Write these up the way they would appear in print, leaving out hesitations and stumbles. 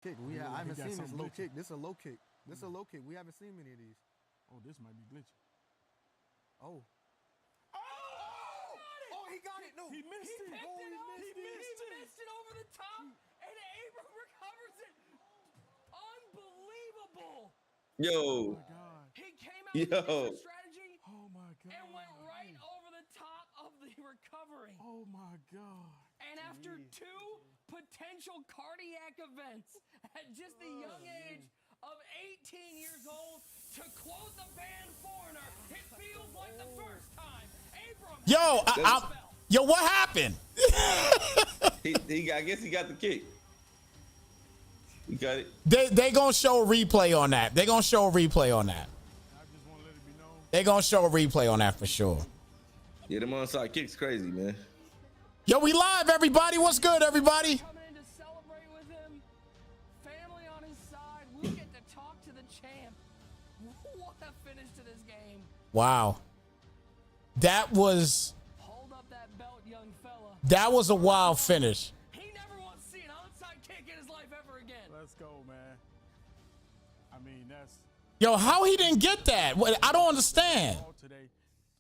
kick. I haven't seen this low kick. This is a low kick. This is a low kick. We haven't seen many of these. Oh, this might be glitchy. Oh. Oh, he got it. No. He missed it. He missed it over the top, and Abram recovers it. Unbelievable. Yo. Oh, my God. He came out with a different strategy Oh, my God. and went right over the top of the recovery. Oh, my God. And after two potential cardiac events at just the young age of 18 years old, to quote the band Foreigner, it feels like the first time. Abram. Yo, what happened? I guess he got the kick. He got it. They gonna show a replay on that. They gonna show a replay on that. I just want to let it be known. They gonna show a replay on that for sure. Yeah, them onside kicks crazy, man. Yo, we live, everybody. What's good, everybody? Coming in to celebrate with him. Family on his side. We get to talk to the champ. What a finish to this game. Wow. That was That was a wild finish. He never wants to see an onside kick in his life ever again. Let's go, man. I mean, that's Yo, how he didn't get that? I don't understand. all today.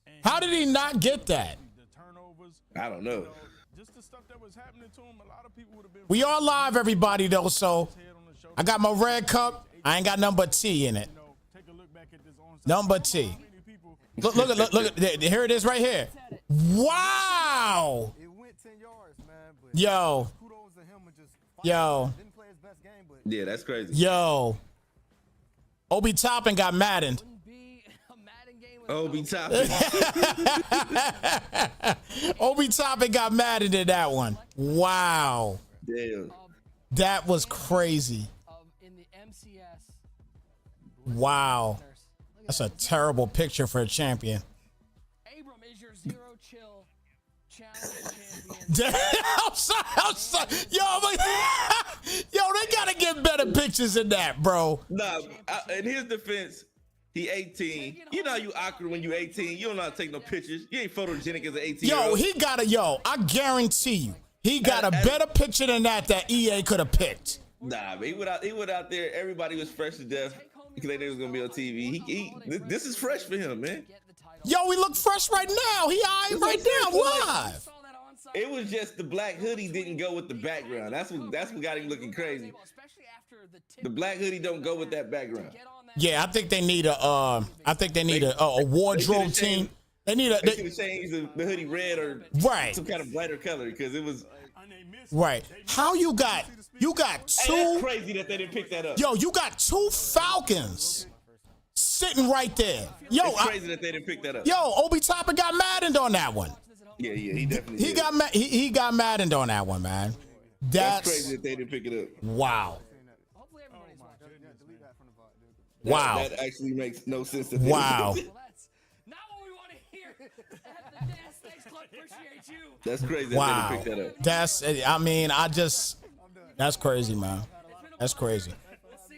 And How did he not get that? the turnovers? I don't know. Just the stuff that was happening to him, a lot of people would have been. We are live, everybody, though, so head on the shoulder. I got my red cup. I ain't got nothing but tea in it. You know, take a look back at this onside. Nothing but I don't know tea. how many people- Look at here it is right here. Wow. It went 10 yards, man. But Yo. kudos to him and just Yo. didn't play his best game, but Yeah, that's crazy. Yo. Obi Toppin got maddened. Wouldn't be a Madden game Obi without Toppin. Obi Toppin got maddened in that one. Wow. Damn. That was crazy. in the MCS. Wow. That's a terrible picture for a champion. Abram is your zero chill challenge champion. I'm sorry. Yo, they gotta get better pictures than that, bro. Nah, in his defense, he 18. You know you awkward when you 18. You don't know how to take no pictures. You ain't photogenic as an 18-year-old. I guarantee you, he got a better picture than that EA could have picked. Nah, but he went out there. Everybody was fresh to death because they knew he was gonna be on TV. This is fresh for him, man. Yo, he look fresh right now. He all right now, live. It was just the black hoodie didn't go with the background. That's what got him looking crazy. The black hoodie don't go with that background. Yeah, I think they need a wardrobe team. They need They should have changed the hoodie red or right, some kind of brighter color because it was right. How you got two? Hey, that's crazy that they didn't pick that up. Yo, you got two Falcons sitting right there. Yo, it's crazy that they didn't pick that up. Yo, Obi Toppin got maddened on that one. Yeah, he definitely did. He got maddened on that one, man. That's crazy that they didn't pick it up. Wow. Hopefully everybody's watching. delete that from the VOD, dude. Wow. That actually makes no sense. Wow. Well, that's not what we want to hear. Thanks, Club. Appreciate you. That's crazy that Wow. they didn't pick that up. That's crazy, man. That's crazy.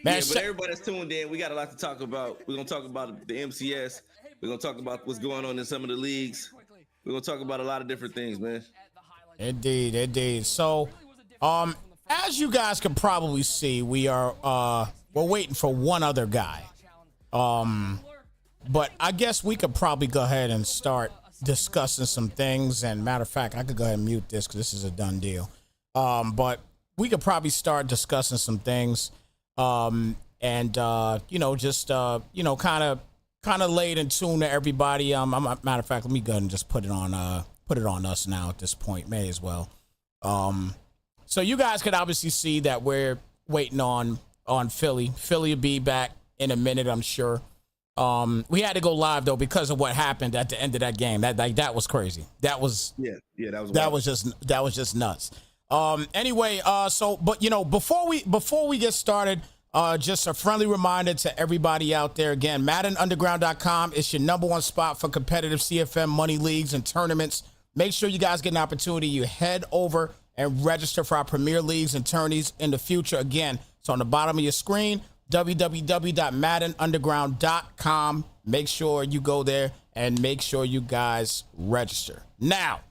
Man, Yeah, but everybody that's tuned in, we got a lot to talk about. We're gonna talk about the MCS. We're gonna talk about what's going on in some of the leagues. We're gonna talk about a lot of different things, man. Indeed. So, as you guys can probably see, we're waiting for one other guy. But I guess we could probably go ahead and start discussing some things. And matter of fact, I could go ahead and mute this because this is a done deal. But we could probably start discussing some things. Kind of laid in tune to everybody. Matter of fact, let me go ahead and just put it on us now at this point. May as well. So you guys could obviously see that we're waiting on Philly. Philly will be back in a minute, I'm sure. We had to go live though because of what happened at the end of that game. That was crazy. That was just nuts. Anyway, before we get started, just a friendly reminder to everybody out there. Again, MaddenUnderground.com is your #1 spot for competitive CFM money leagues and tournaments. Make sure you guys get an opportunity. You head over and register for our premier leagues and tourneys in the future. Again, it's on the bottom of your screen, www.MaddenUnderground.com. Make sure you go there and make sure you guys register. Now,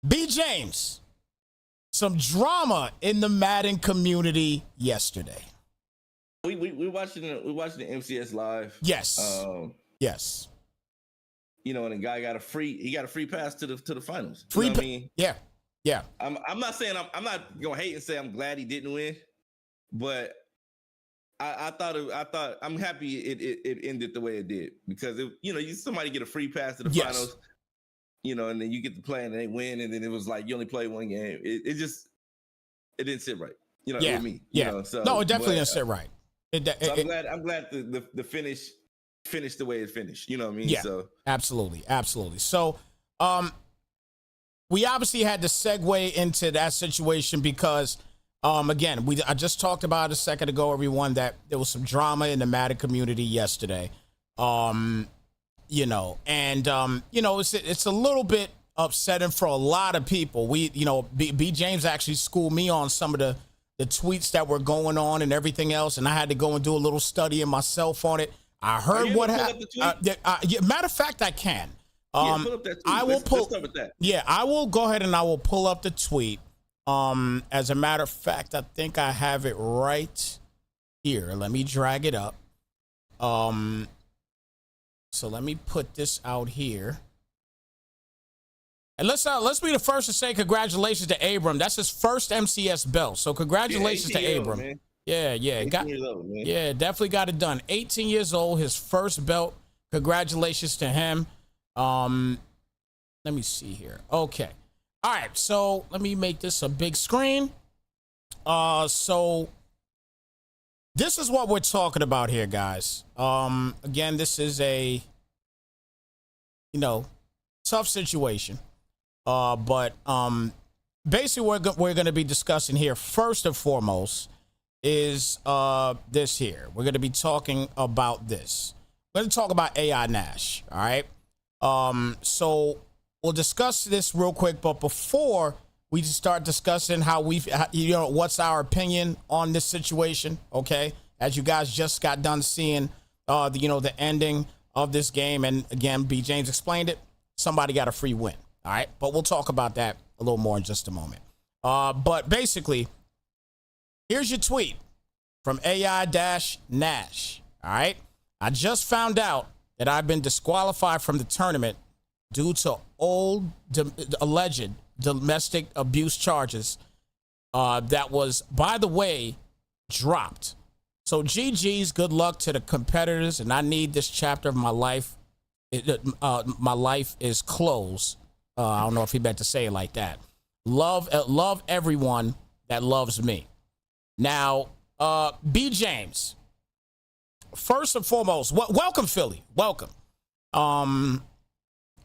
B. James, some drama in the Madden community yesterday. We watching the MCS live. Yes. Yes. You know, and the guy got a free pass to the finals. Free, you know what I mean? Yeah. Yeah. I'm not saying I'm not gonna hate and say I'm glad he didn't win, but I thought I'm happy it ended the way it did, because somebody get a free pass to the finals, and then you get to play and they win, and then it was like you only play one game. It didn't sit right. With me. So no, it definitely didn't sit right. I'm glad the finish finished the way it finished. You know what I mean? Yeah, so absolutely. So we obviously had to segue into that situation because again, I just talked about a second ago, everyone, that there was some drama in the Madden community yesterday. It's a little bit upsetting for a lot of people. B James actually schooled me on some of the tweets that were going on and everything else, and I had to go and do a little studying myself on it. I heard what happened. Matter of fact, I can. Pull up that tweet. I will let's start with that. Yeah, I will go ahead and I will pull up the tweet. As a matter of fact, I think I have it right here. Let me drag it up. So let me put this out here. And let's be the first to say congratulations to Abram. That's his first MCS belt. So congratulations to Abram. Man. Yeah. Definitely got it done. 18 years old, his first belt. Congratulations to him. Let me see here. Okay. All right. So let me make this a big screen. So this is what we're talking about here, guys. Again, this is a, tough situation. But basically what we're going to be discussing here first and foremost is this here. We're going to be talking about this. We're going to talk about AI Nash. All right. So we'll discuss this real quick, but before we start discussing how what's our opinion on this situation. Okay. As you guys just got done seeing, the ending of this game. And again, B James explained it. Somebody got a free win. All right. But we'll talk about that a little more in just a moment. But basically, here's your tweet from AI-Nash. All right. I just found out that I've been disqualified from the tournament due to alleged domestic abuse charges that was, by the way, dropped. So GG's, good luck to the competitors, and I need this chapter of my life. My life is closed. I don't know if he meant to say it like that. Love everyone that loves me. Now, B James, first and foremost, welcome Philly, welcome.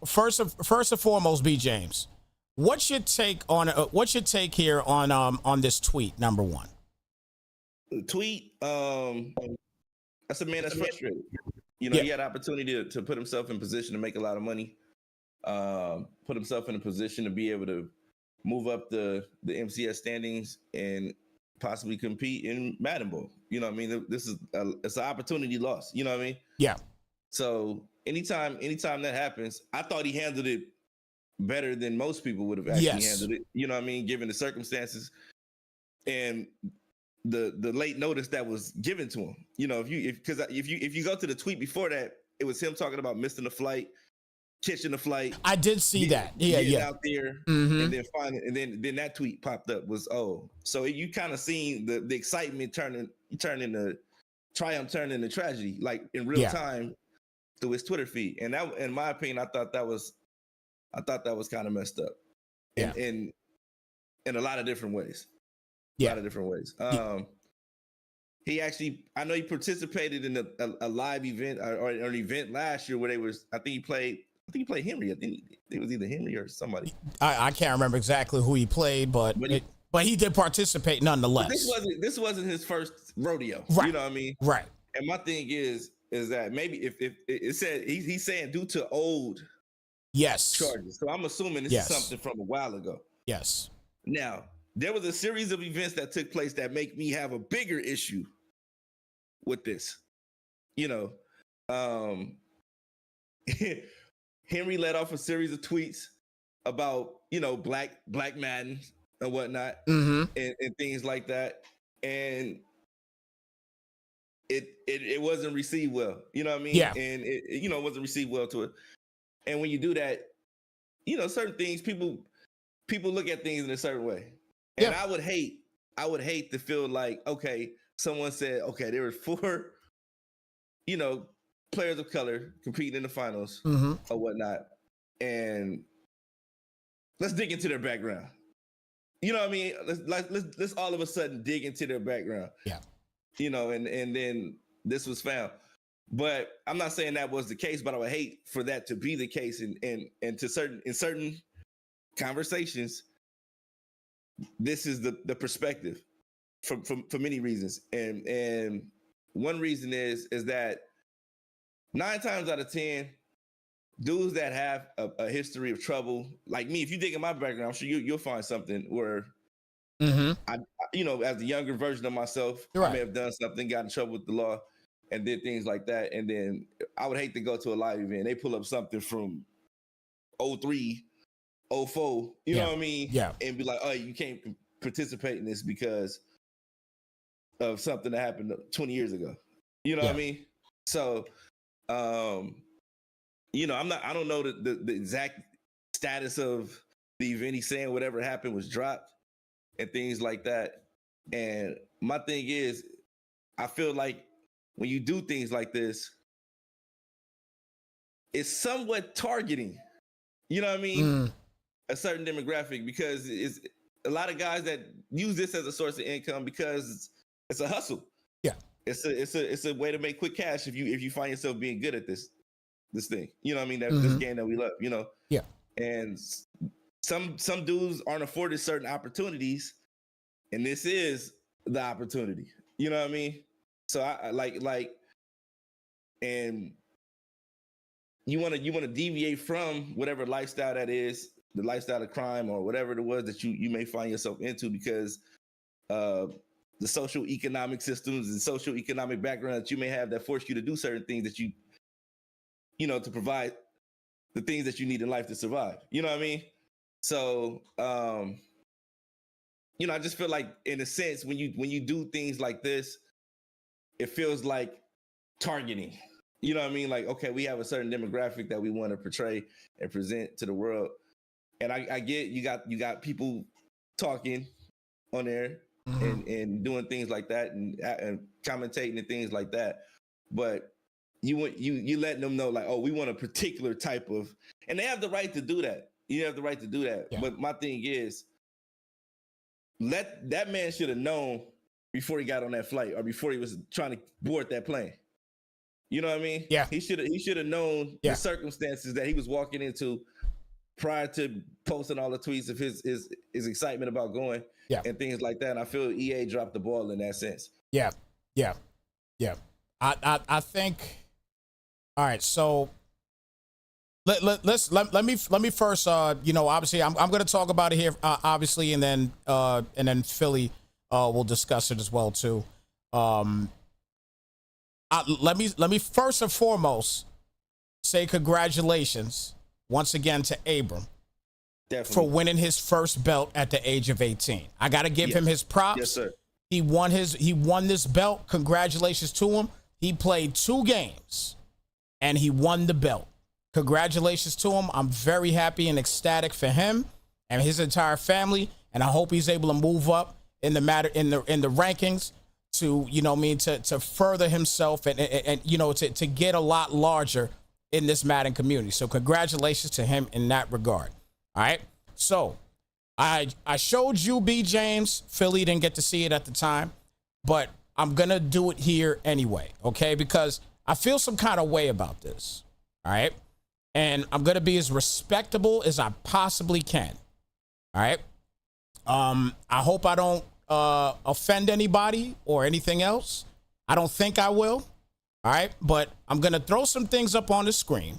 First and foremost, B James, what's your take here on this tweet? Number one, the tweet. That's a man that's frustrated. He had an opportunity to put himself in position to make a lot of money. Put himself in a position to be able to move up the MCS standings and possibly compete in Madden Bowl. You know what I mean? It's an opportunity lost. You know what I mean? Yeah. So anytime that happens, I thought he handled it better than most people would have actually handled it. You know what I mean? Given the circumstances and the late notice that was given to him. If you go to the tweet before that, it was him talking about missing the flight, catching the flight. I did see that. Yeah. Out there, mm-hmm. and then that tweet popped up was so you kind of seen the excitement turning to triumph, turning to tragedy, like in real time through his Twitter feed. And that, in my opinion, I thought that was kind of messed up. In a lot of different ways. A lot of different ways. He actually, I know he participated in a live event or an event last year where I think he played Henry. I think it was either Henry or somebody. I can't remember exactly who he played, but he did participate nonetheless. This wasn't his first rodeo. Right. You know what I mean? Right. And my thing is that maybe if it said he's saying due to old charges. So I'm assuming this is something from a while ago. Yes. Now, there was a series of events that took place that make me have a bigger issue with this. Henry let off a series of tweets about, black Madden, and whatnot, Mm-hmm. and things like that, and it wasn't received well. You know what I mean? Yeah. And it wasn't received well to it. And when you do that, certain things people look at things in a certain way. And Yeah. I would hate to feel like, okay, someone said, okay, there were 4, players of color competing in the finals Mm-hmm. or whatnot, and let's dig into their background. You know what I mean? Let's all of a sudden dig into their background. Yeah. And then this was found. But I'm not saying that was the case, but I would hate for that to be the case. And to certain conversations, this is the perspective for many reasons. And one reason is that 9 times out of 10, dudes that have a history of trouble, like me, if you dig in my background, I'm sure you'll find something where I as a younger version of myself, Right. I may have done something, got in trouble with the law, and did things like that. And then I would hate to go to a live event. They pull up something from 03, 04, you know what I mean? Yeah. And be like, oh, you can't participate in this because of something that happened 20 years ago. You know what I mean? So, I don't know the exact status of the event. He's saying whatever happened was dropped and things like that. And my thing is, I feel like when you do things like this, it's somewhat targeting, you know what I mean? A certain demographic, because it's a lot of guys that use this as a source of income because it's a hustle. Yeah. It's a way to make quick cash if you find yourself being good at this thing. You know what I mean? This game that we love, Yeah. And some dudes aren't afforded certain opportunities, and this is the opportunity. You know what I mean? So I like, and you want to deviate from whatever lifestyle that is, the lifestyle of crime or whatever it was that you may find yourself into, because the social economic systems and social economic background that you may have that force you to do certain things that to provide the things that you need in life to survive. You know what I mean? So, I just feel like, in a sense, when you do things like this, it feels like targeting. You know what I mean? Like, okay, we have a certain demographic that we want to portray and present to the world. And I get you got people talking on there and doing things like that and commentating and things like that. But you letting them know, like, oh, we want a particular type of, and they have the right to do that. You have the right to do that. Yeah. But my thing is, that man should have known before he got on that flight or before he was trying to board that plane. You know what I mean? Yeah. He should have known the circumstances that he was walking into prior to posting all the tweets of his excitement about going and things like that. And I feel EA dropped the ball in that sense. Yeah. I think. All right, so let me first. Obviously, I'm going to talk about it here, obviously, and then Philly will discuss it as well too. Let me first and foremost say congratulations once again to Abram. Definitely. For winning his first belt at the age of 18. I got to give him his props. Yes, sir. He won this belt. Congratulations to him. He played 2 games and he won the belt. Congratulations to him. I'm very happy and ecstatic for him and his entire family, and I hope he's able to move up in the rankings to, to further himself and to get a lot larger in this Madden community. So congratulations to him in that regard. All right. So I showed you B. James. Philly didn't get to see it at the time, but I'm going to do it here anyway. Okay. Because I feel some kind of way about this. All right. And I'm going to be as respectable as I possibly can. All right. I hope I don't offend anybody or anything else. I don't think I will. All right. But I'm going to throw some things up on the screen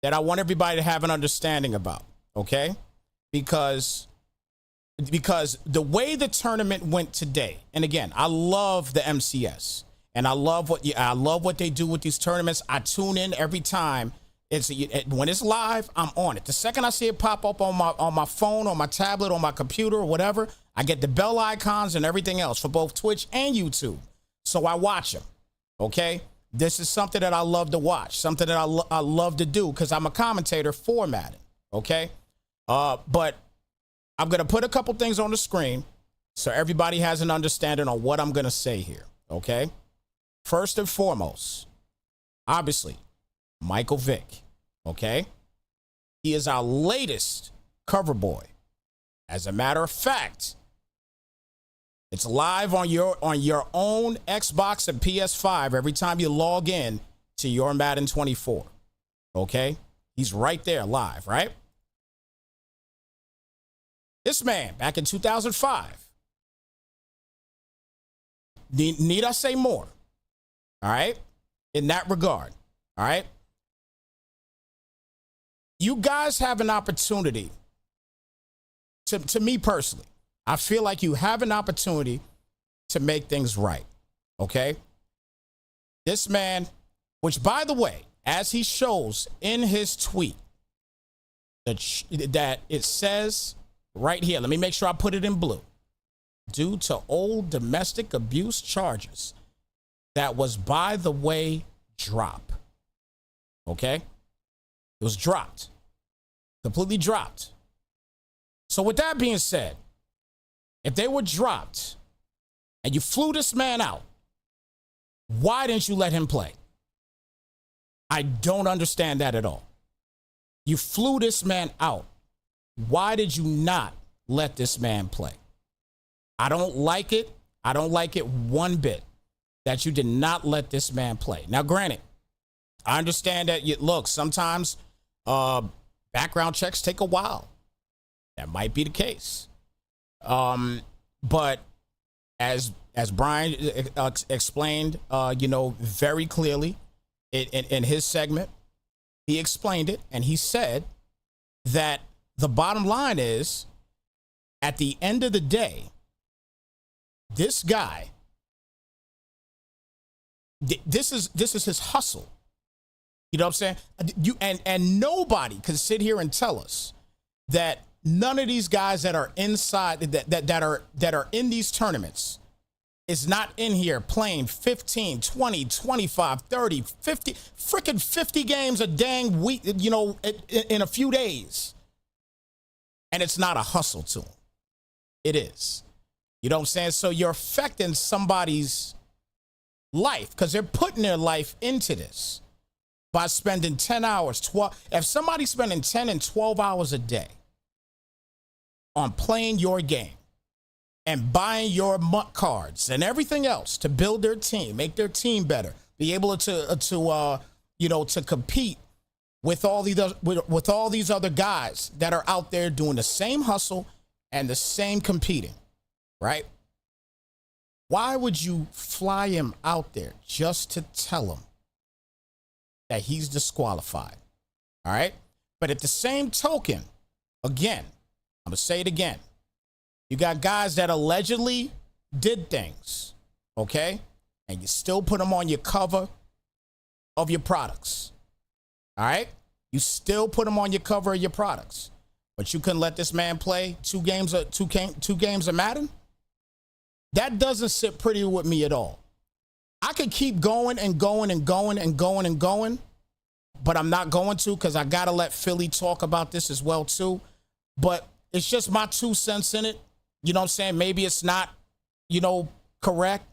that I want everybody to have an understanding about. Okay. Because the way the tournament went today, and again, I love the MCS and I love what they do with these tournaments. I tune in every time When it's live, I'm on it. The second I see it pop up on my phone, on my tablet, on my computer, or whatever, I get the bell icons and everything else for both Twitch and YouTube. So I watch them. Okay, this is something that I love to watch, something that I love to do because I'm a commentator for Madden. Okay, but I'm gonna put a couple things on the screen so everybody has an understanding on what I'm gonna say here. Okay, first and foremost, obviously, Michael Vick. Okay, he is our latest cover boy. As a matter of fact, it's live on your own Xbox and PS5 every time you log in to your Madden 24. Okay, he's right there live, right? This man back in 2005. Need I say more? All right, in that regard. All right. You guys have an opportunity, to me personally, I feel like you have an opportunity to make things right, okay? This man, which by the way, as he shows in his tweet, that it says right here, let me make sure I put it in blue, due to old domestic abuse charges, that was, by the way, drop, okay? It was dropped, completely dropped. So with that being said, if they were dropped and you flew this man out, why didn't you let him play? I don't understand that at all. You flew this man out. Why did you not let this man play? I don't like it. I don't like it one bit that you did not let this man play. Now, granted, I understand that, look, sometimes background checks take a while. That might be the case. But as Brian explained, very clearly in his segment, he explained it and he said that the bottom line is, at the end of the day, this guy, this is his hustle. You know what I'm saying? And nobody can sit here and tell us that none of these guys that are inside that are in these tournaments is not in here playing 15, 20, 25, 30, 50, freaking 50 games a dang week, in a few days. And it's not a hustle to them. It is. You know what I'm saying? So you're affecting somebody's life because they're putting their life into this by spending 10 hours, 12. If somebody's spending 10 and 12 hours a day on playing your game and buying your MUT cards and everything else to build their team, make their team better, be able to compete with all these other guys that are out there doing the same hustle and the same competing, right? Why would you fly him out there just to tell him that he's disqualified? All right. But at the same token, again, I'm going to say it again. You got guys that allegedly did things, okay? And you still put them on your cover of your products. All right? You still put them on your cover of your products. But you couldn't let this man play two games of Madden? That doesn't sit pretty with me at all. I could keep going and going and going and going and going, but I'm not going to because I got to let Philly talk about this as well too. But it's just my 2 cents in it. You know what I'm saying? Maybe it's not, correct.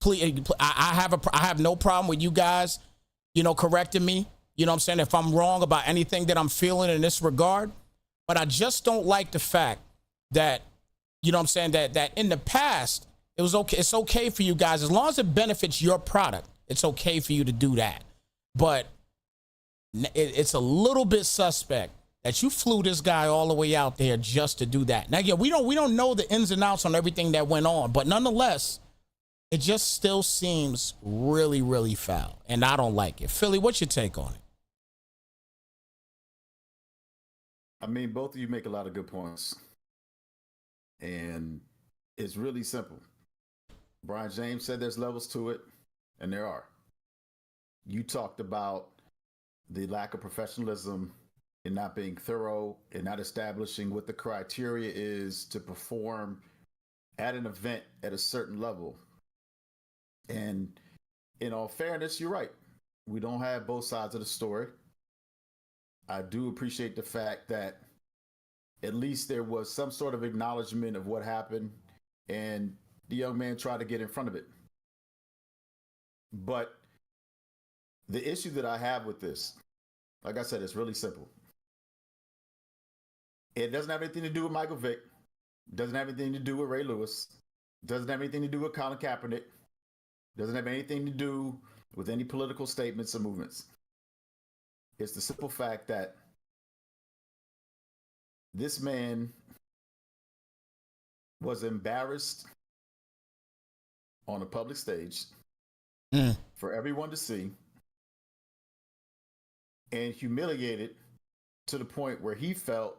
Please, I have no problem with you guys, correcting me. You know what I'm saying? If I'm wrong about anything that I'm feeling in this regard. But I just don't like the fact that, you know what I'm saying, that in the past, it was okay. It's okay for you guys. As long as it benefits your product, it's okay for you to do that. But it's a little bit suspect that you flew this guy all the way out there just to do that. Now, yeah, we don't know the ins and outs on everything that went on, but nonetheless, it just still seems really, really foul, and I don't like it. Philly, what's your take on it? I mean, both of you make a lot of good points. And it's really simple. Brian James said there's levels to it, and there are. You talked about the lack of professionalism in not being thorough and not establishing what the criteria is to perform at an event at a certain level. And in all fairness, you're right. We don't have both sides of the story. I do appreciate the fact that at least there was some sort of acknowledgement of what happened, and the young man tried to get in front of it. But the issue that I have with this, like I said, it's really simple. It doesn't have anything to do with Michael Vick. Doesn't have anything to do with Ray Lewis. Doesn't have anything to do with Colin Kaepernick. Doesn't have anything to do with any political statements or movements. It's the simple fact that this man was embarrassed on a public stage for everyone to see, and humiliated to the point where he felt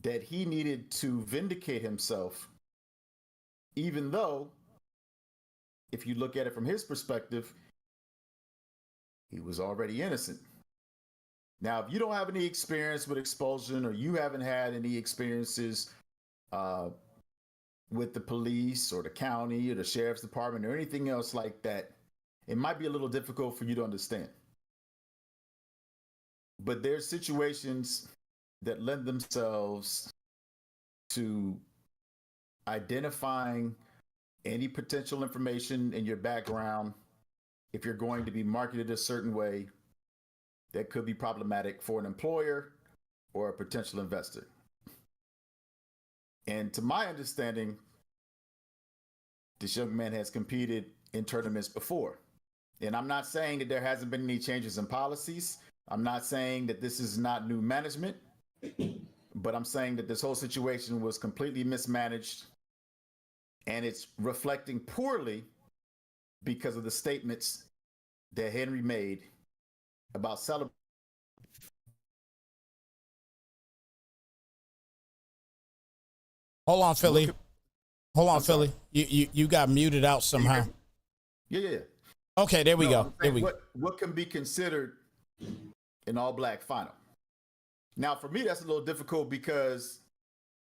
that he needed to vindicate himself, even though, if you look at it from his perspective, he was already innocent. Now, if you don't have any experience with expulsion, or you haven't had any experiences with the police or the county or the sheriff's department or anything else like that, it might be a little difficult for you to understand. But there's situations that lend themselves to identifying any potential information in your background if you're going to be marketed a certain way that could be problematic for an employer or a potential investor. And to my understanding, this young man has competed in tournaments before. And I'm not saying that there hasn't been any changes in policies. I'm not saying that this is not new management, but I'm saying that this whole situation was completely mismanaged, and it's reflecting poorly because of the statements that Henry made about celebrating. Hold on, Philly. Hold on, Philly. You got muted out somehow. Yeah. Okay, there we go. There we go. What can be considered an all-black final? Now, for me, that's a little difficult because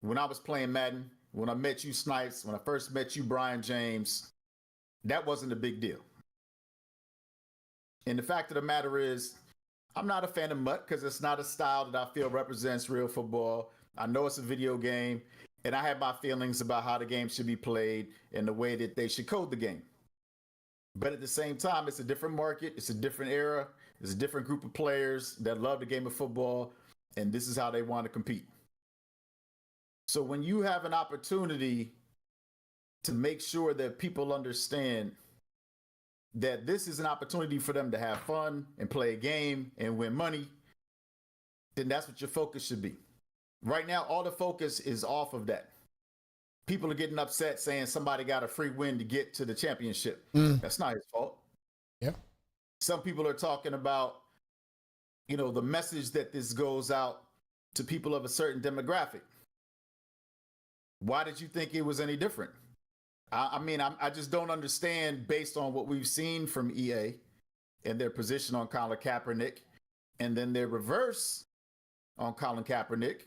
when I was playing Madden, when I met you, Snipes, when I first met you, Brian James, that wasn't a big deal. And the fact of the matter is, I'm not a fan of Mutt because it's not a style that I feel represents real football. I know it's a video game, and I have my feelings about how the game should be played and the way that they should code the game. But at the same time, it's a different market. It's a different era. It's a different group of players that love the game of football, and this is how they want to compete. So when you have an opportunity to make sure that people understand that this is an opportunity for them to have fun and play a game and win money, then that's what your focus should be. Right now, all the focus is off of that. People are getting upset saying somebody got a free win to get to the championship. That's not his fault. Yeah. Some people are talking about, the message that this goes out to people of a certain demographic. Why did you think it was any different? I just don't understand, based on what we've seen from EA and their position on Colin Kaepernick, and then their reverse on Colin Kaepernick.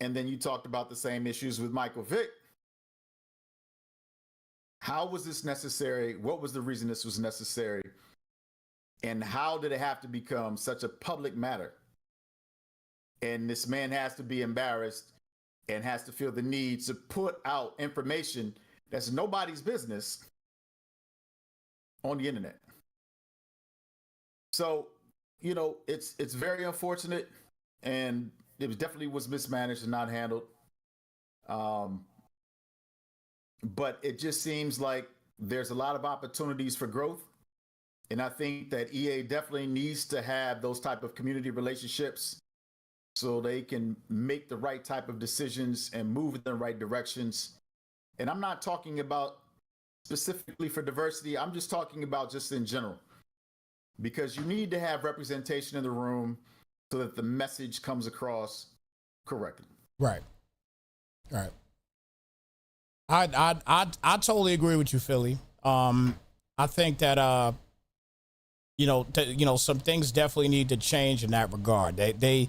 And then you talked about the same issues with Michael Vick. How was this necessary? What was the reason this was necessary? And how did it have to become such a public matter? And this man has to be embarrassed and has to feel the need to put out information that's nobody's business on the internet. So, it's very unfortunate, and it definitely was mismanaged and not handled. But it just seems like there's a lot of opportunities for growth. And I think that EA definitely needs to have those type of community relationships so they can make the right type of decisions and move in the right directions. And I'm not talking about specifically for diversity. I'm just talking about just in general, because you need to have representation in the room so that the message comes across correctly. Right. I totally agree with you, Philly. I think that some things definitely need to change in that regard. They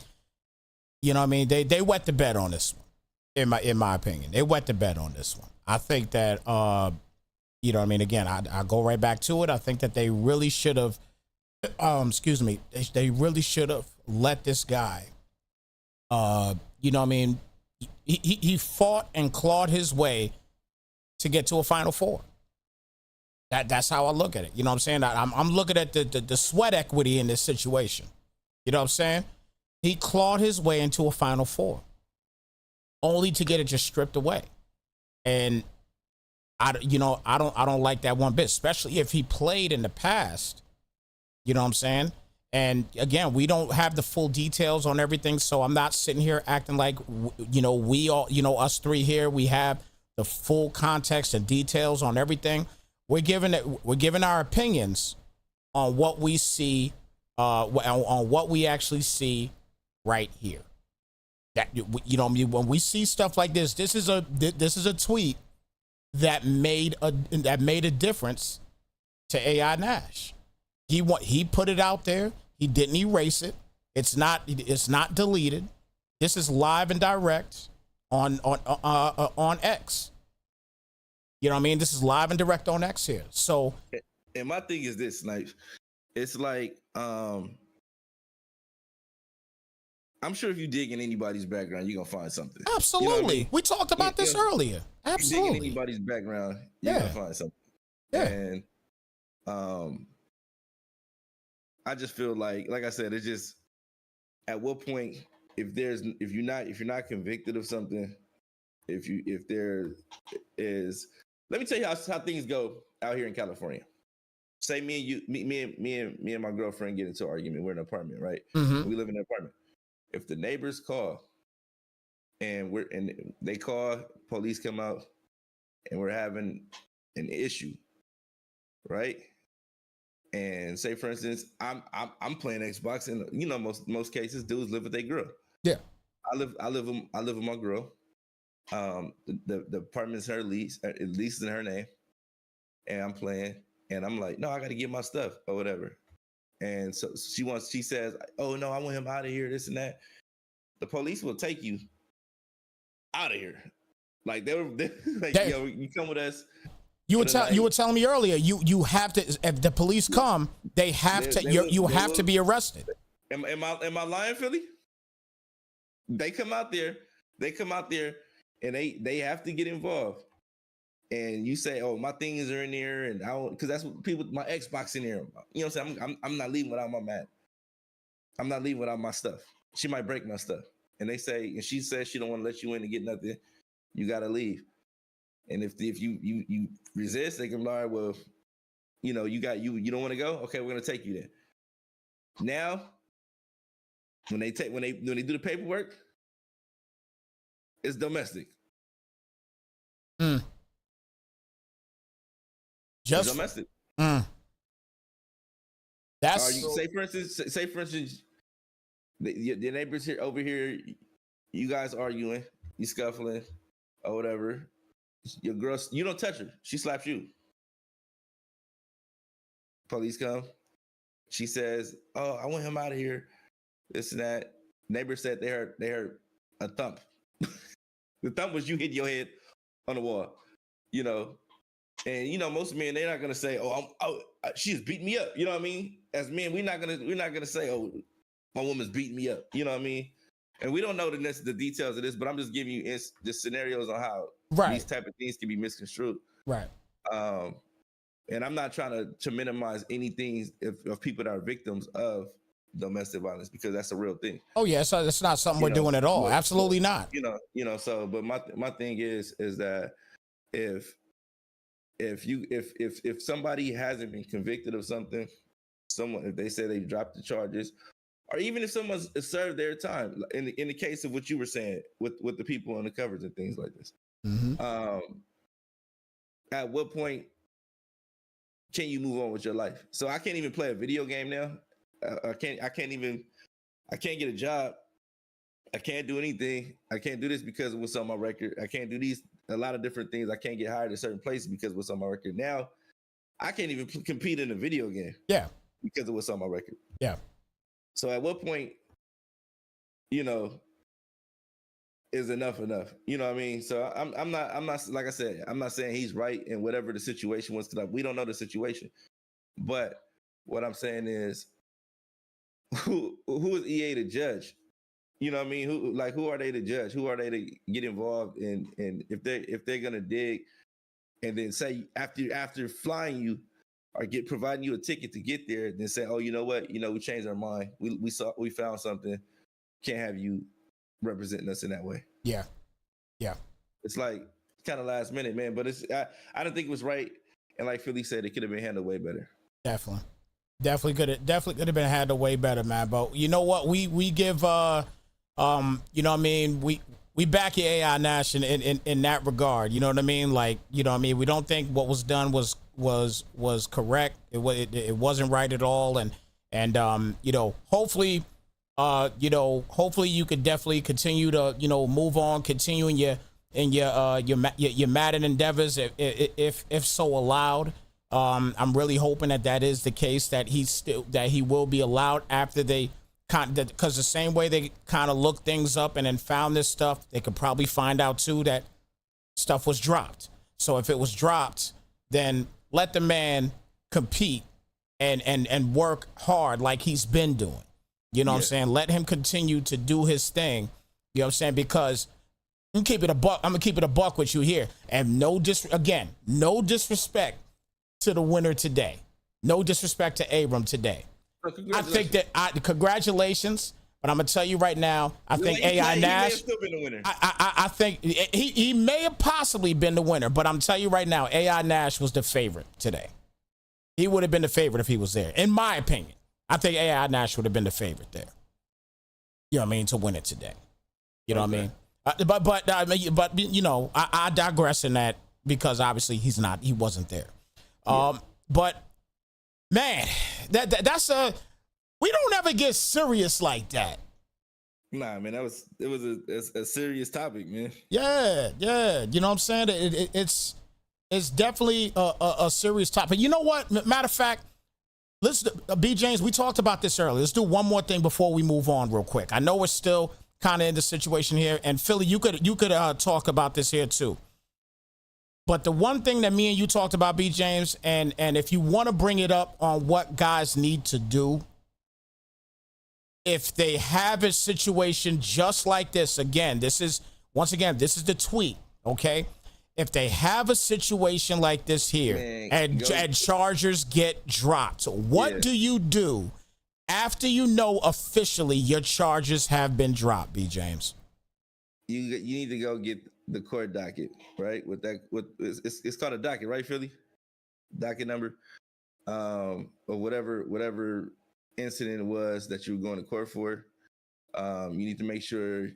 you know what I mean, they wet the bed on this one. In my opinion, they wet the bed on this one. I think that you know what I mean, again, I go right back to it. I think that they really should have excuse me, they really should have let this guy you know what I mean, he fought and clawed his way to get to a Final Four. That's how I look at it. You know what I'm saying? I'm looking at the sweat equity in this situation. You know what I'm saying? He clawed his way into a Final Four, only to get it just stripped away. And I don't like that one bit, especially if he played in the past. You know what I'm saying? And again, we don't have the full details on everything, so I'm not sitting here acting like we all, us three here, we have the full context and details on everything. We're giving our opinions on what we see, on what we actually see right here. That when we see stuff like this, this is a tweet that made a difference to AI Nash. He put it out there. He didn't erase it. It's not deleted. This is live and direct on X. You know what I mean? This is live and direct on X here. So, and my thing is this, like, it's like, I'm sure if you dig in anybody's background, you're gonna find something. Absolutely. You know what I mean? We talked about this earlier. Absolutely. If you dig in anybody's background, you're gonna find something. Yeah. And I just feel like I said, it's just, at what point, if you're not convicted of something, if there is, let me tell you how things go out here in California. Say me and my girlfriend get into an argument. We're in an apartment, right? Mm-hmm. We live in an apartment. If the neighbors call and they call, police come out, and we're having an issue, right? And say, for instance, I'm playing Xbox, and most cases dudes live with their girl. Yeah, I live with my girl. The apartment's her lease is in her name, and I'm playing, and I'm like, no, I got to get my stuff or whatever. And so she says, oh no, I want him out of here, this and that. The police will take you out of here. Like they were like, yo, you come with us. You were telling me earlier, you have to, if the police come, they have to be arrested. Am I lying, Philly? They come out there, and they have to get involved. And you say, oh, my things are in there, and because that's what people, my Xbox in there. You know what I'm saying? I'm not leaving without my Madden. I'm not leaving without my stuff. She might break my stuff. And she says she don't want to let you in to get nothing. You got to leave. And if you resist, they can lie. Well, you don't want to go. Okay, we're gonna take you there. Now, when they do the paperwork, it's domestic. Just it's domestic. That's say for instance, the neighbors here over here, you guys arguing, you scuffling, or whatever. Your girl, you don't touch her. She slaps you. Police come. She says, "Oh, I want him out of here." This and that. Neighbor said they heard a thump. The thump was you hit your head on the wall. And most men, they're not gonna say, "Oh, she just beat me up." You know what I mean? As men, we're not gonna say, "Oh, my woman's beating me up." You know what I mean? And we don't know the details of this, but I'm just giving you just scenarios on how these type of things can be misconstrued. Right. And I'm not trying to minimize anything of people that are victims of domestic violence, because that's a real thing. Oh yeah, so it's not something we're doing at all. Absolutely not. So, but my thing is that if somebody hasn't been convicted of something, if they say they dropped the charges, or even if someone's served their time, in the case of what you were saying with the people on the covers and things like this, at what point can you move on with your life? So I can't even play a video game now. I can't get a job. I can't do anything. I can't do this because of what's on my record. I can't do a lot of different things. I can't get hired at certain places because of what's on my record. Now I can't even compete in a video game. Yeah. because of what's on my record. Yeah. So at what point, you know, is enough? You know what I mean? So I'm not like I said, I'm not saying he's right in whatever the situation was, because we don't know the situation. But what I'm saying is, who is EA to judge? You know what I mean? Who are they to judge? Who are they to get involved in? And if they're gonna dig and then say after flying you or providing you a ticket to get there, then say, oh, you know what? You know, we changed our mind. We found something. Can't have you representing us in that way. Yeah. It's like kind of last minute, man. But I don't think it was right. And like Philly said, it could have been handled way better. Definitely could have been handled way better, man. But you know what? We give you know what I mean, we back your AI Nash in that regard. You know what I mean? Like, you know what I mean? We don't think what was done was correct. It wasn't right at all. And you know, hopefully you could definitely continue to, you know, move on, continue in your Madden endeavors if so allowed. I'm really hoping that is the case, that he will be allowed after they because the same way they kind of looked things up and then found this stuff, they could probably find out too that stuff was dropped. So if it was dropped, then let the man compete and work hard like he's been doing. You know what I'm saying? Let him continue to do his thing. You know what I'm saying? Because I'm gonna keep it a buck with you here. And no disrespect to the winner today. No disrespect to Abram today. I think that congratulations, but I'm gonna tell you right now, I think AI Nash. I think he may have possibly been the winner, but I'm telling you right now, AI Nash was the favorite today. He would have been the favorite if he was there, in my opinion. I think AI Nash would have been the favorite there. You know what I mean, to win it today. You know what I mean? But you know, I digress in that because obviously he wasn't there. But man, that's we don't ever get serious like that. Nah, man, it was a serious topic, man. Yeah. You know what I'm saying? It's definitely a serious topic. You know what? Matter of fact, let's B James. We talked about this earlier. Let's do one more thing before we move on, real quick. I know we're still kind of in the situation here, and Philly, you could talk about this here too. But the one thing that me and you talked about, B James, and if you want to bring it up on what guys need to do, if they have a situation just like this, this is the tweet, okay? If they have a situation like this here, and Chargers get dropped, what do you do after you know officially your Chargers have been dropped, B James? You need to go get the court docket, right? It's called a docket, right, Philly? Docket number, or whatever incident it was that you were going to court for. You need to make sure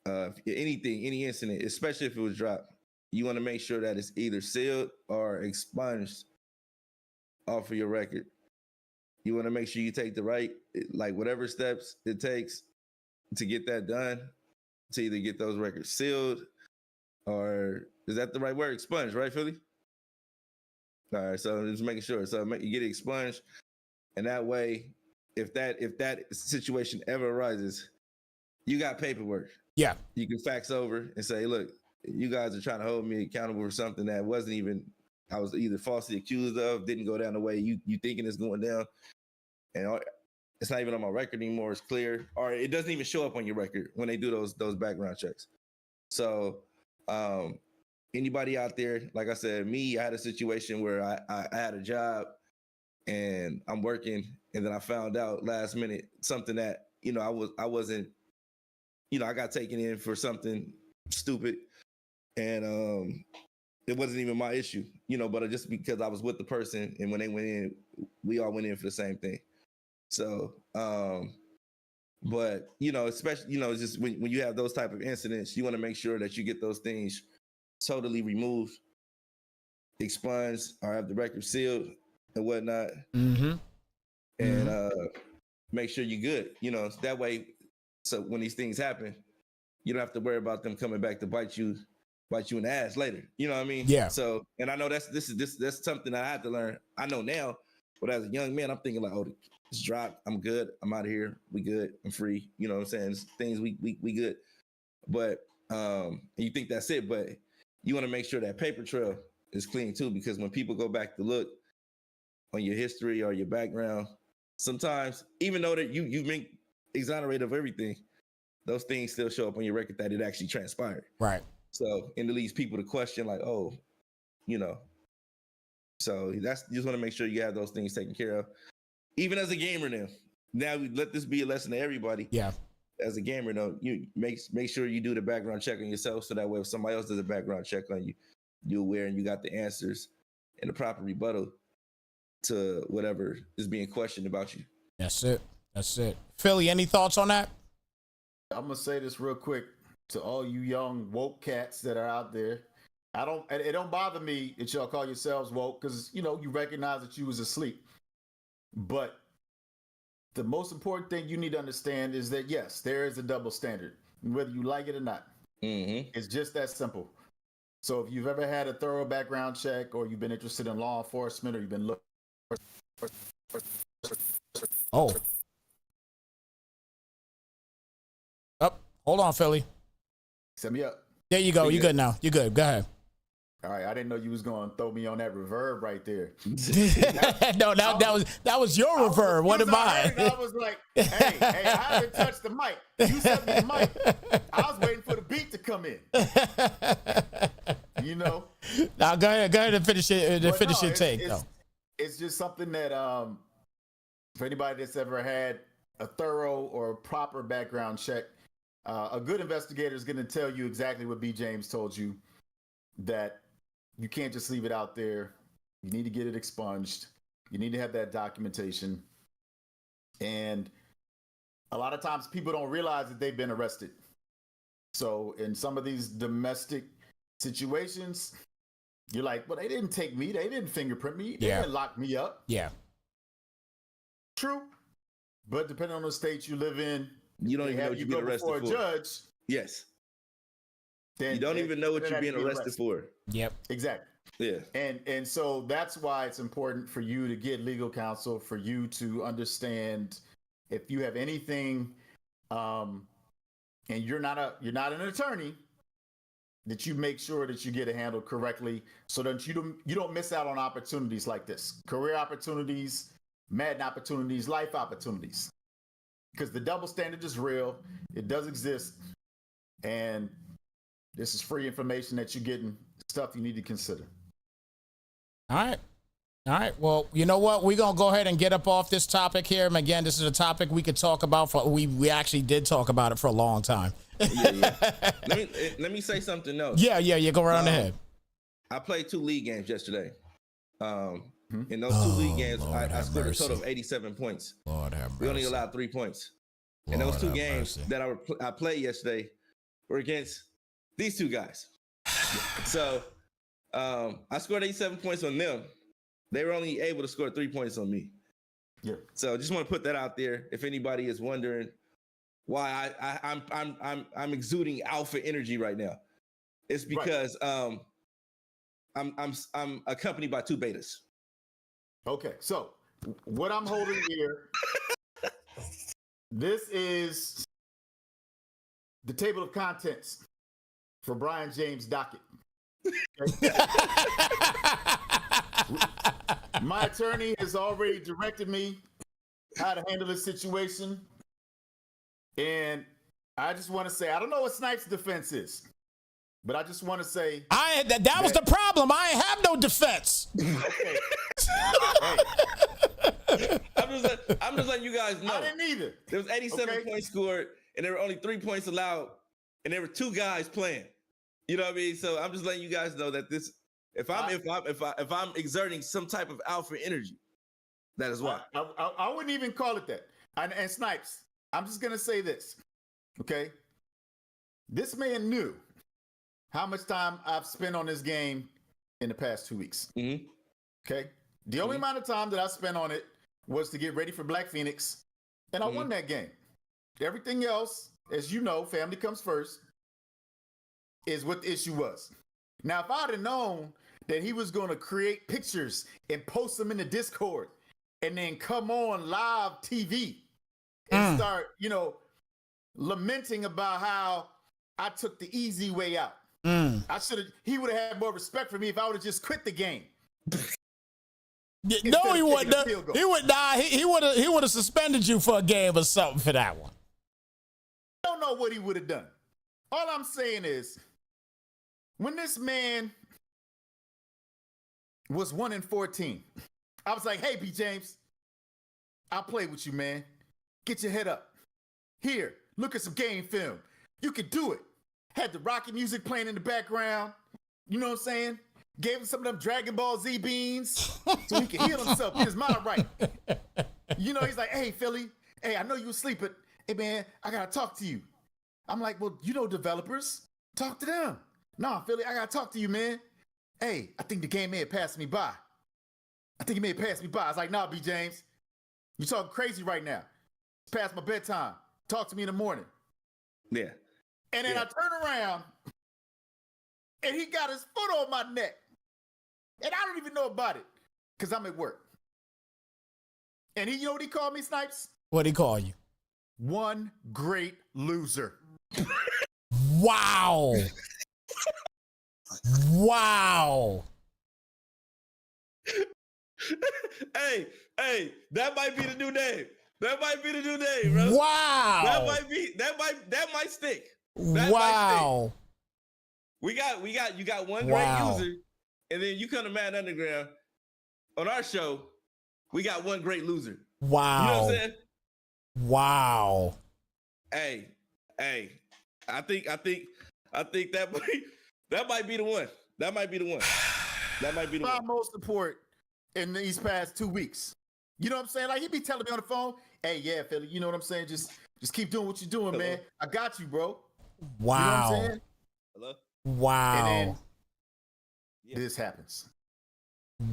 any incident, especially if it was dropped, you want to make sure that it's either sealed or expunged off of your record. You want to make sure you take the right, like whatever steps it takes to get that done, to either get those records sealed or, is that the right word? Expunged, right, Philly? All right, so just making sure. So you get it expunged, and that way, if that situation ever arises, you got paperwork. Yeah, you can fax over and say, look, you guys are trying to hold me accountable for something that wasn't even, I was either falsely accused of, didn't go down the way you thinking it's going down, and it's not even on my record anymore. It's clear, or it doesn't even show up on your record when they do those background checks. So anybody out there, like I said, I had a situation where I had a job and I'm working, and then I found out last minute something that, you know, I wasn't, you know, I got taken in for something stupid, and it wasn't even my issue, you know, but just because I was with the person, and when they went in, we all went in for the same thing. So, but, you know, especially, you know, just when you have those type of incidents, you want to make sure that you get those things totally removed, expunged, or have the record sealed and whatnot. Mm-hmm. And make sure you're good, you know, that way. So when these things happen, you don't have to worry about them coming back to bite you in the ass later. You know what I mean? Yeah. So, and I know that's something I have to learn. I know now, But as a young man, I'm thinking like, oh, it's dropped. I'm good. I'm out of here. We good. I'm free. You know what I'm saying? It's things we good. But you think that's it, but you want to make sure that paper trail is clean too, because when people go back to look on your history or your background, sometimes even though that you've been exonerated of everything, those things still show up on your record that it actually transpired. Right. So it leads people to question like, oh, you know. So that's, you just want to make sure you have those things taken care of. Even as a gamer now we let this be a lesson to everybody. Yeah. As a gamer, though, you make sure you do the background check on yourself, so that way if somebody else does a background check on you, you're aware and you got the answers and the proper rebuttal to whatever is being questioned about you. That's it. Philly, any thoughts on that? I'm gonna say this real quick to all you young woke cats that are out there. It don't bother me that y'all call yourselves woke, because you recognize that you was asleep. But the most important thing you need to understand is that yes, there is a double standard, whether you like it or not. Mm-hmm. It's just that simple. So if you've ever had a thorough background check, or you've been interested in law enforcement, or you've been looking. Oh. Hold on, Philly. Set me up. There you go. You good now. You good. Go ahead. All right, I didn't know you was going to throw me on that reverb right there. No, that was your reverb. What am I? I was like, hey, I haven't touched the mic. You sent me the mic. I was waiting for the beat to come in. Now go ahead and finish it. Finish your take. It's just something that for anybody that's ever had a thorough or proper background check, a good investigator is going to tell you exactly what B. James told you, that you can't just leave it out there. You need to get it expunged. You need to have that documentation. And a lot of times people don't realize that they've been arrested. So in some of these domestic situations, you're like, well, they didn't take me. They didn't fingerprint me. They didn't lock me up. Yeah. True. But depending on the state you live in, you don't even know what you get arrested for. A judge. Yes. Then you don't even know what you're being arrested for. Yep. Exactly. Yeah. And so that's why it's important for you to get legal counsel, for you to understand if you have anything, and you're not an attorney, that you make sure that you get it handled correctly, so that you don't miss out on opportunities like this, career opportunities, Madden opportunities, life opportunities, because the double standard is real. It does exist, and this is free information that you're getting, stuff you need to consider. All right. Well, you know what? We're going to go ahead and get up off this topic here. And again, this is a topic we could talk about we actually did talk about it for a long time. Yeah. Let me say something else. Yeah. Go right on ahead. I played 2 league games yesterday. In those 2 league games, I scored a total of 87 points. Lord have mercy. We only allowed 3 points. And those 2 games that I played yesterday were against these 2 guys. So I scored 87 points on them. They were only able to score 3 points on me. Yeah. So just want to put that out there. If anybody is wondering why I'm exuding alpha energy right now, it's because I'm accompanied by 2 betas. Okay, so what I'm holding here, this is the table of contents for Brian James' docket. Okay. My attorney has already directed me how to handle this situation. And I just want to say, I don't know what Snipes' defense is, but I just want to say that was the problem. I ain't have no defense. Okay. Hey. I'm just letting you guys know. I didn't either. There was 87 points scored, and there were only 3 points allowed, and there were 2 guys playing. You know what I mean? So I'm just letting you guys know that this, if I'm exerting some type of alpha energy, that is why. I wouldn't even call it that. And Snipes, I'm just gonna say this, okay? This man knew how much time I've spent on this game in the past 2 weeks. Mm-hmm. Okay, the only amount of time that I spent on it was to get ready for Black Phoenix, and I won that game. Everything else, as you know, family comes first, is what the issue was. Now, if I'd have known that he was going to create pictures and post them in the Discord and then come on live TV and start, lamenting about how I took the easy way out. He would have had more respect for me if I would have just quit the game. No, he wouldn't. He would die. He would have suspended you for a game or something for that one. I don't know what he would have done. All I'm saying is, when this man was 1-14, I was like, hey, B. James, I'll play with you, man. Get your head up. Here, look at some game film. You can do it. Had the rocket music playing in the background. You know what I'm saying? Gave him some of them Dragon Ball Z beans so he can heal himself, get his mind right. He's like, hey, Philly, hey, I know you were sleeping. Hey, man, I got to talk to you. I'm like, well, developers, talk to them. Nah, Philly, I got to talk to you, man. Hey, I think the game may have passed me by. I was like, nah, B. James, you're talking crazy right now. It's past my bedtime. Talk to me in the morning. Yeah. And then I turn around, and he got his foot on my neck. And I don't even know about it, because I'm at work. And you know what he called me, Snipes? What'd he call you? One great loser. Wow. Wow. Hey, that might be the new name. Bro. Wow. That might stick. Wow. You got one great user, and then you come to Madden Underground. On our show, we got one great loser. Wow. You know what I'm saying? Wow. Hey, I think that might be the one. That might be the one. Most support in these past 2 weeks. You know what I'm saying? Like, he be telling me on the phone, hey, yeah, Philly, you know what I'm saying? Just keep doing what you're doing, man. I got you, bro. Wow. You know what I'm saying? Hello? Wow. And then this happens.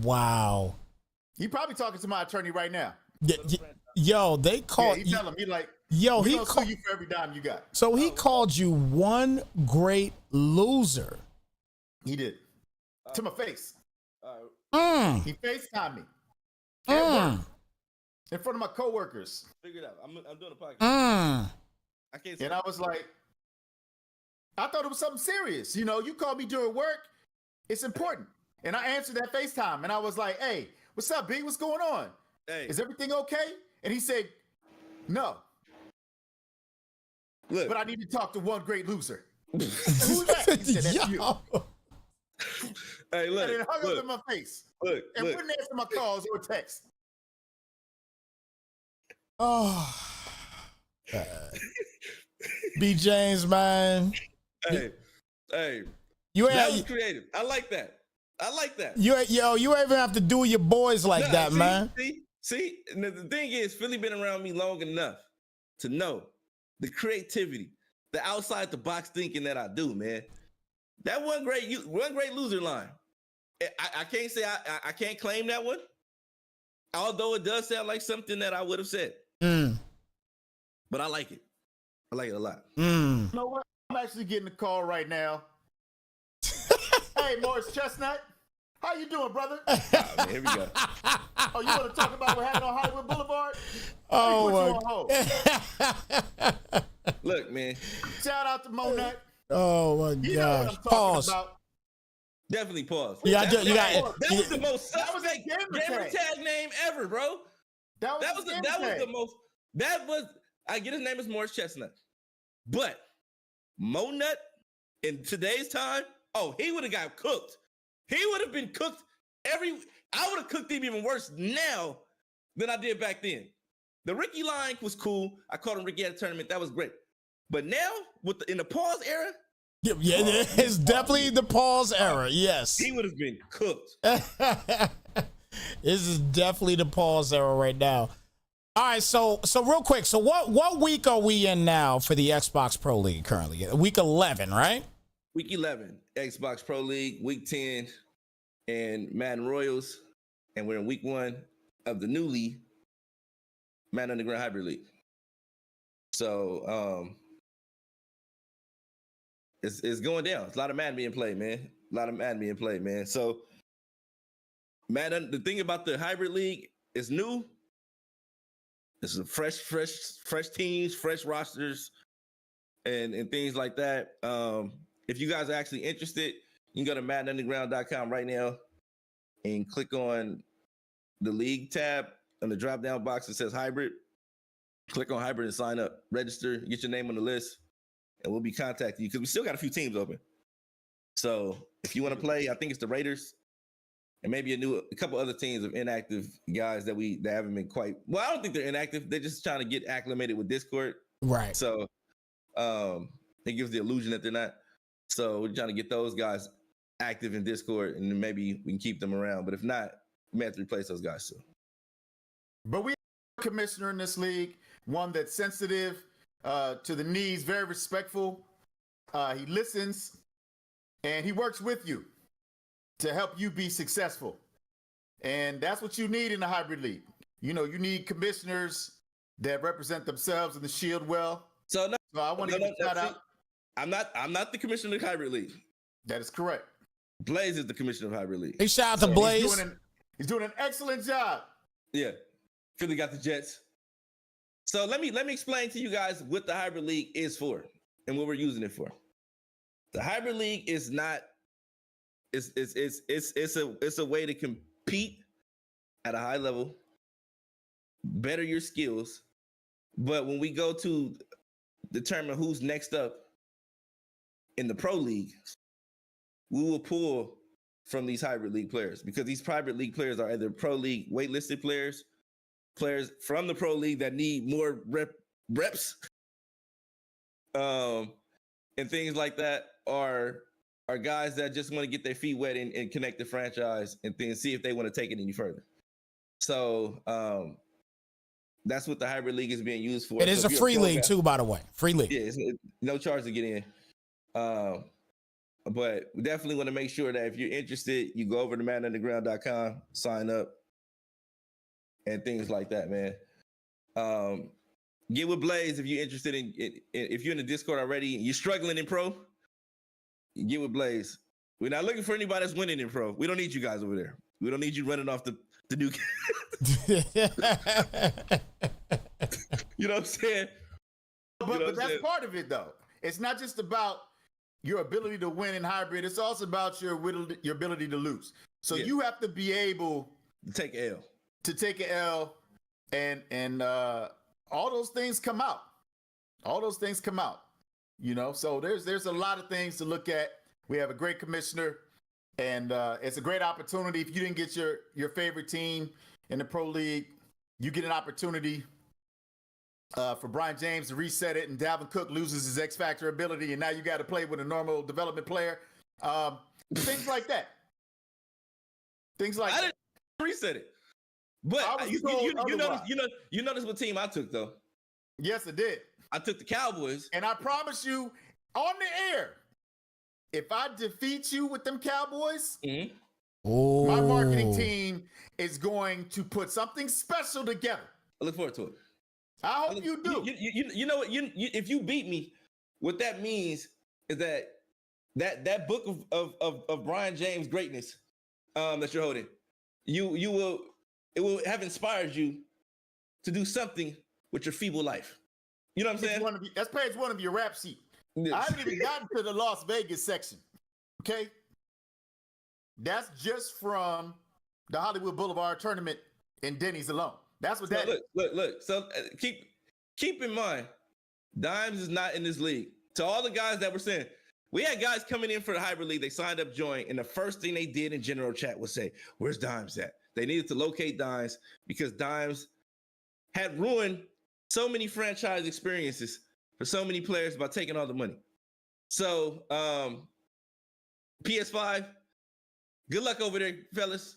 Wow. He probably talking to my attorney right now. Yo, they called. Yeah, he tell him, he like, yo, he gonna sue you for every dime you got. So he called you one great loser. He did. To my face. He FaceTimed me. In front of my coworkers. Figure it out. I'm doing a podcast. I can't. And I was like, I thought it was something serious. You called me during work. It's important. And I answered that FaceTime. And I was like, hey, what's up, B? What's going on? Hey. Is everything okay? And he said, no. Look. But I need to talk to one great loser. Who's that? He said, that's you. Hey, look. And then hung up in my face. Look. Wouldn't answer my calls or text. Oh. B. James, man. Hey. That was creative. I like that. You even have to do your boys like that, man. See, and the thing is, Philly been around me long enough to know the creativity, the outside the box thinking that I do, man. That one great loser line. I can't say I can't claim that one, although it does sound like something that I would have said. But I like it. I like it a lot. You know what? I'm actually getting a call right now. Hey, Morris Chestnut. How you doing, brother? Oh, man, here we go. Oh, you want to talk about what happened on Hollywood Boulevard? Oh, Look, man. Shout out to Mo Nut. Oh, my gosh. Pause. About. Definitely pause. Yeah, that was the most suspect gamer tag name ever, bro. That was I get his name is Morris Chestnut. But Mo Nut in today's time, he would have got cooked. He would have been cooked I would have cooked him even worse now than I did back then. The Ricky line was cool. I called him Ricky at a tournament. That was great. But now, in the pause era, it's definitely the pause era. Yes, he would have been cooked. This is definitely the pause era right now. All right, so real quick, so what week are we in now for the Xbox Pro League currently? Week 11, right? Week 11, Xbox Pro League. Week 10, and Madden Royals, and we're in week 1 of the new league, Madden Underground Hybrid League. So it's going down. It's a lot of Madden being played, man. So Madden, the thing about the Hybrid League is new. It's a fresh teams, fresh rosters, and things like that. If you guys are actually interested, you can go to MaddenUnderground.com right now and click on the league tab on the drop down box that says hybrid. Click on hybrid and sign up, register, get your name on the list, and we'll be contacting you because we still got a few teams open. So if you want to play, I think it's the Raiders and maybe a couple other teams of inactive guys that haven't been quite. Well, I don't think they're inactive. They're just trying to get acclimated with Discord. Right. So it gives the illusion that they're not. So we're trying to get those guys active in Discord, and then maybe we can keep them around. But if not, we may have to replace those guys too. But we have a commissioner in this league, one that's sensitive to the needs, very respectful. He listens, and he works with you to help you be successful. And that's what you need in the hybrid league. You know, you need commissioners that represent themselves in the shield well. So I want to give a shout out. I'm not the commissioner of the hybrid league. That is correct. Blaze is the commissioner of hybrid league. Hey, shout out to Blaze. He's doing an excellent job. Yeah. Philly got the Jets. So let me explain to you guys what the hybrid league is for and what we're using it for. The hybrid league is not. It's a way to compete at a high level, better your skills. But when we go to determine who's next up in the pro league, we will pull from these hybrid league players because these hybrid league players are either pro league waitlisted players from the pro league that need more reps, and things like that, are guys that just want to get their feet wet and connect the franchise and things, see if they want to take it any further. So that's what the hybrid league is being used for. It is a free league too, by the way. Free league. Yeah, it's no charge to get in. But we definitely want to make sure that if you're interested, you go over to MaddenUnderground.com, sign up, and things like that, man. Get with Blaze if you're interested if you're in the Discord already and you're struggling in pro, get with Blaze. We're not looking for anybody that's winning in pro. We don't need you guys over there. We don't need you running off the new. You know what I'm saying? But that's part of it, though. It's not just about your ability to win in hybrid. It's also about your ability to lose. So you have to be able to take an L. To take an L, and all those things come out. All those things come out. You know, so there's a lot of things to look at. We have a great commissioner, and it's a great opportunity. If you didn't get your favorite team in the pro league, you get an opportunity for Brian James to reset it, and Dalvin Cook loses his X Factor ability, and now you got to play with a normal development player. Things like that. Things like I didn't reset it, but you notice what team I took though. Yes, I did. I took the Cowboys, and I promise you on the air, if I defeat you with them Cowboys, my marketing team is going to put something special together. I look forward to it. I hope you do. You know what? If you beat me, what that means is that book of Brian James greatness that you're holding, it will have inspired you to do something with your feeble life. You know what I'm saying? That's page one of your rap sheet. I haven't even gotten to the Las Vegas section. Okay, that's just from the Hollywood Boulevard tournament in Denny's alone. That's what that is. Look. So keep in mind, Dimes is not in this league. To all the guys that were saying, we had guys coming in for the hybrid league. They signed up, joined, and the first thing they did in general chat was say, "Where's Dimes at?" They needed to locate Dimes because Dimes had ruined so many franchise experiences for so many players by taking all the money. So PS5, good luck over there, fellas.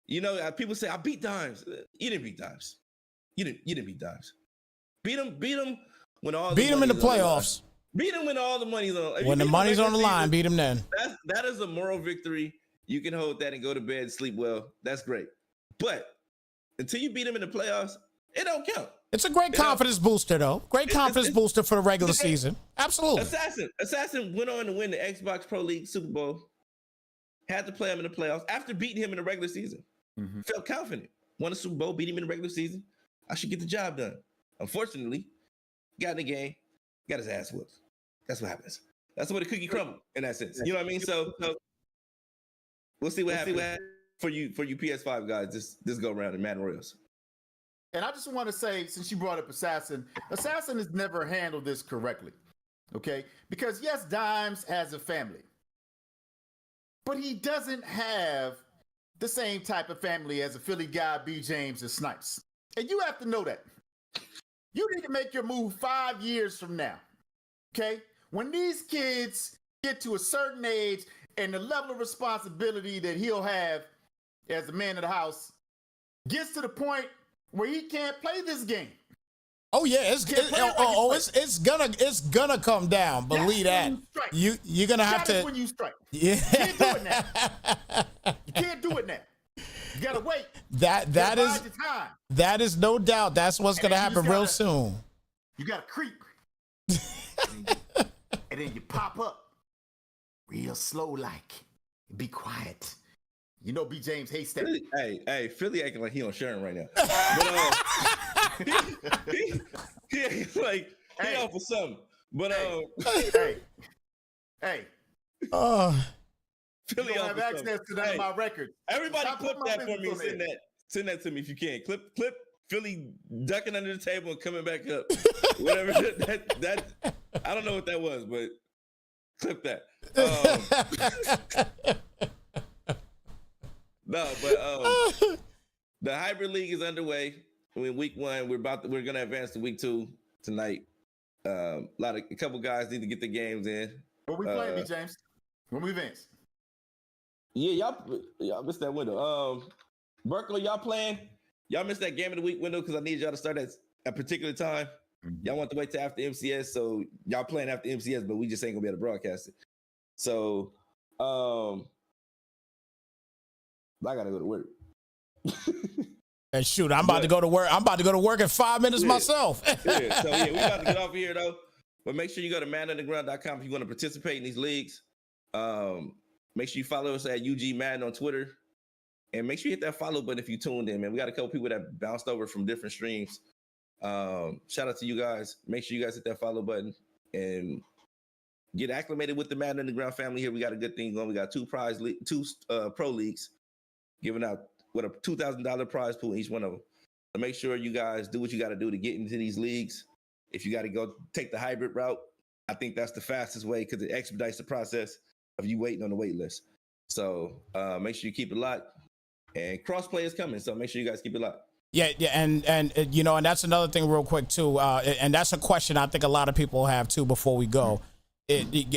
You know, people say I beat Dimes. You didn't beat Dimes. You didn't beat Dimes. Beat him when all beat him in the playoffs. Beat him when all the money's on. When the money's on the line, beat him then. That is a moral victory. You can hold that and go to bed and sleep well. That's great. But until you beat him in the playoffs, it don't count. It's a great confidence booster, though. Great confidence booster for the regular season. Absolutely. Assassin went on to win the Xbox Pro League Super Bowl. Had to play him in the playoffs after beating him in the regular season. Felt confident. Won a Super Bowl, beat him in the regular season. I should get the job done. Unfortunately, got in the game, got his ass whooped. That's what happens. That's the way the cookie crumbled in that sense. You know what I mean? So we'll see what happens for you PS5 guys this go around in Madden Royals. And I just want to say, since you brought up Assassin has never handled this correctly. Okay? Because yes, Dimes has a family, but he doesn't have the same type of family as a Philly guy, B. James, and Snipes. And you have to know that. You need to make your move 5 years from now. Okay? When these kids get to a certain age and the level of responsibility that he'll have as the man of the house gets to the point where he can't play this game. Oh yeah, it's gonna come down. Believe that. You're gonna have to. When you strike. Yeah. You can't do it now. You can't do it now. You gotta wait. That is no doubt. That's what's gonna happen real soon. You gotta creep. And then you pop up real slow, like be quiet. You know, B. James hates that. Hey, Philly acting like he on Sharon right now. But he off for something. But hey. Philly you don't have access to that in my record. Everybody clip that for me. Send that to me if you can. Clip Philly ducking under the table and coming back up. Whatever that I don't know what that was, but clip that. No, but the hybrid league is underway. We're in week 1. We're gonna advance to week 2 tonight. A couple guys need to get the games in. What we playing, B. James? When we advance? Yeah, y'all missed that window. Berkeley, y'all playing? Y'all missed that game of the week window because I need y'all to start at a particular time. Mm-hmm. Y'all want to wait till after MCS, so y'all playing after MCS, but we just ain't gonna be able to broadcast it. So, I gotta go to work. And shoot, I'm about to go to work. I'm about to go to work in 5 minutes myself. So we about to get off of here though. But make sure you go to maddenunderground.com if you want to participate in these leagues. Make sure you follow us at UG Madden on Twitter. And make sure you hit that follow button if you tuned in, man. We got a couple people that bounced over from different streams. Shout out to you guys. Make sure you guys hit that follow button and get acclimated with the Madden Underground family here. We got a good thing going. We got two pro leagues giving out with a $2,000 prize pool each one of them. So make sure you guys do what you got to do to get into these leagues. If you got to go take the hybrid route, I think that's the fastest way because it expedites the process of you waiting on the wait list. So make sure you keep it locked. And crossplay is coming, so make sure you guys keep it locked. Yeah, and you know, and that's another thing real quick too. And that's a question I think a lot of people have too before we go.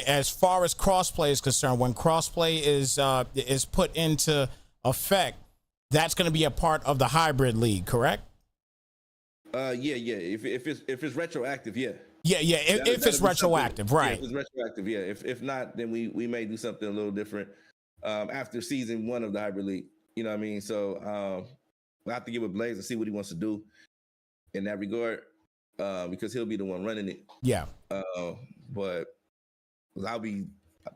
As far as crossplay is concerned, when crossplay is put into effect, that's going to be a part of the hybrid league, correct? Yeah. If it's retroactive, yeah. Yeah. If it's retroactive, right? Yeah, if it's retroactive, yeah. If not, then we may do something a little different after season 1 of the hybrid league. You know what I mean? So we'll have to get with Blaze and see what he wants to do in that regard, because he'll be the one running it. Yeah. But I'll be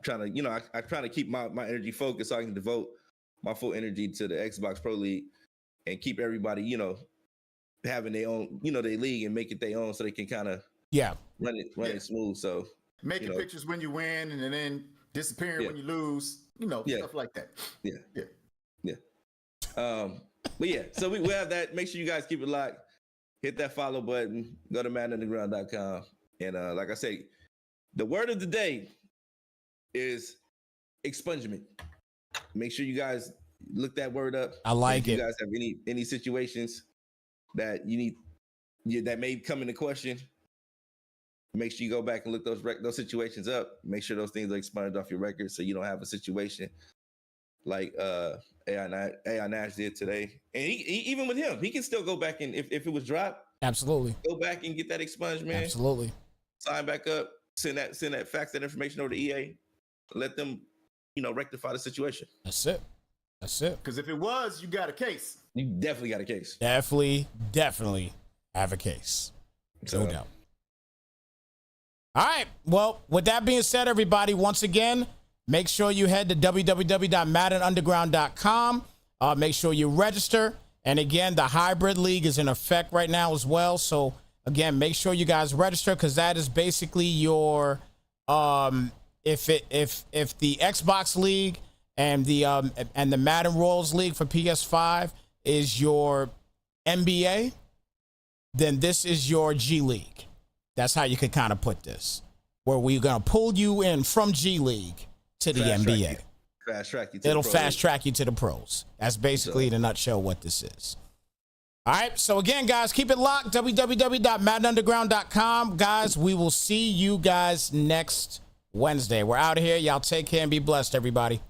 trying to, you know, I try to keep my energy focused so I can devote my full energy to the Xbox Pro League and keep everybody, you know, having their own, you know, their league and make it their own so they can kind of run it smooth. So making pictures when you win and then disappearing when you lose, you know, stuff like that. Yeah. But yeah, so we have that. Make sure you guys keep it locked. Hit that follow button. Go to maddenunderground.com. And like I say, the word of the day is expungement. Make sure you guys look that word up. I like it. If you guys have any situations that you need that may come into question, make sure you go back and look those situations up. Make sure those things are expunged off your record so you don't have a situation like AI Nash did today. And he even with him, he can still go back and if it was dropped, absolutely go back and get that expunged, man. Absolutely. Sign back up, send that fax that information over to EA, let them, you know, rectify the situation. That's it. Because if it was, you got a case. You definitely got a case. Definitely have a case. No doubt. All right. Well, with that being said, everybody, once again, make sure you head to www.maddenunderground.com. Make sure you register. And again, the hybrid league is in effect right now as well. So again, make sure you guys register, because that is basically your if the Xbox League and the Madden Royals League for PS5 is your NBA, then this is your G League. That's how you could kind of put this, where we're gonna pull you in from G League to the NBA. Fast track you to It'll the fast track you to the pros. That's basically in a nutshell what this is. All right. So again, guys, keep it locked. www.maddenunderground.com. Guys, we will see you guys next Wednesday. We're out of here. Y'all take care and be blessed, everybody.